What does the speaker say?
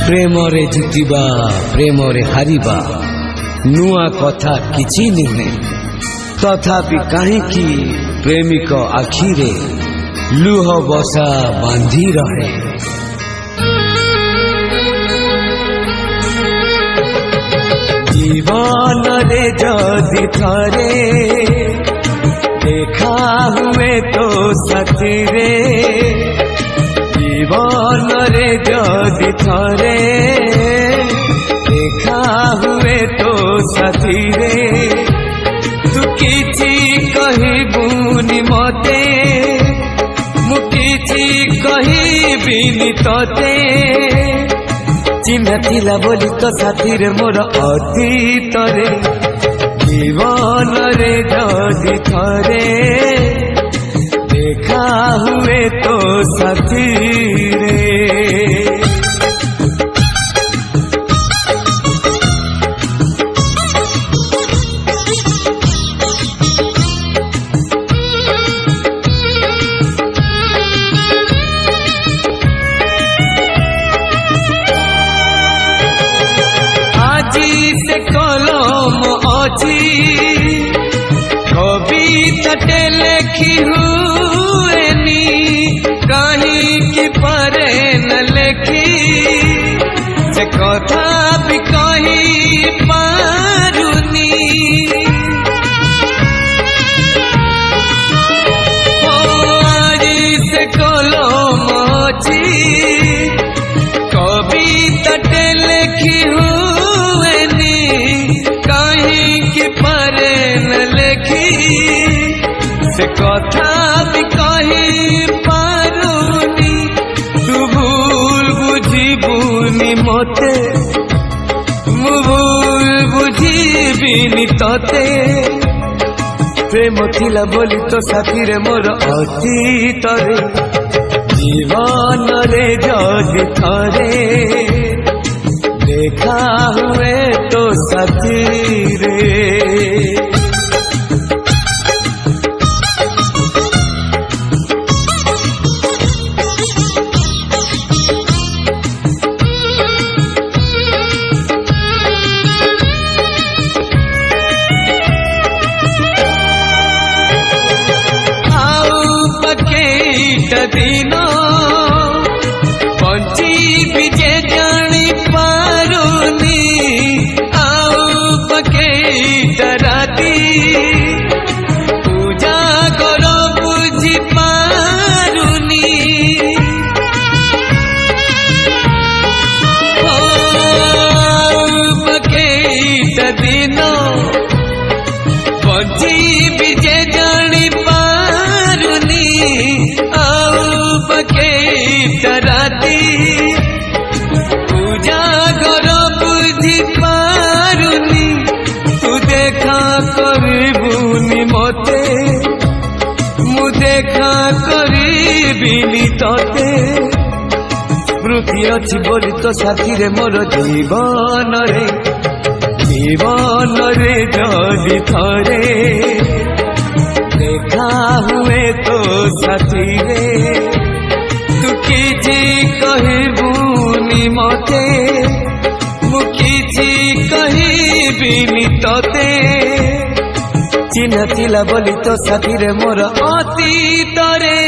प्रेमरे जितिबा प्रेमरे हारिबा नुआ कथा किछि नुहे तथापि काहेकि प्रेमिक आखिरे लुह बसा बांधी रहे। जीवन रे जदि थरे देखा हुए तो साथी रे, जीवन रे जदि थरे देखा हुए तो साथी रे, तू किछि कहबुनि मते मु किछि कहबिनि तते, चिन्ह थिला बोली तो साथी रे मोर अतीत रे, जीवन रे जदि थरे देखा हुए तो साथी रे। से कलम अच्छी कविता लेखी हुएनी कहीं की परे न लेखी, से कथा भी कही पारुनी, से कलम अच्छी कविता लेखी परे न लेखी, से कथा भी कही पारुनी, तू भूल बुझिबुनि मते मु भूल बुझिबिनि तते, प्रेम थिला बोली तो साथी रे मोर अतीत रे, जीवन रे जदि थरे देखा हुए तो साथी रे। दिनो बंची विजे जानी पारुनी, आउ पके डराती पूजा करो बुझी पारुनी, आउ पके दिनो बंची विजे जानी पारुनी, पके डराती पूजा करो बुझी पारुनी, तू देखा करबुनि मते मु देखा करबिनि तते, स्मृति अच्छी बोली तो साथी रे मोर जीवन रे, जीवन रे जदि थरे देखा हुए तो साथी रे, तू किछि कहबुनि मते मु किछि कहबिनि तते, चिन्ह थिला बोली तो साथी रे मोर अतीत रे,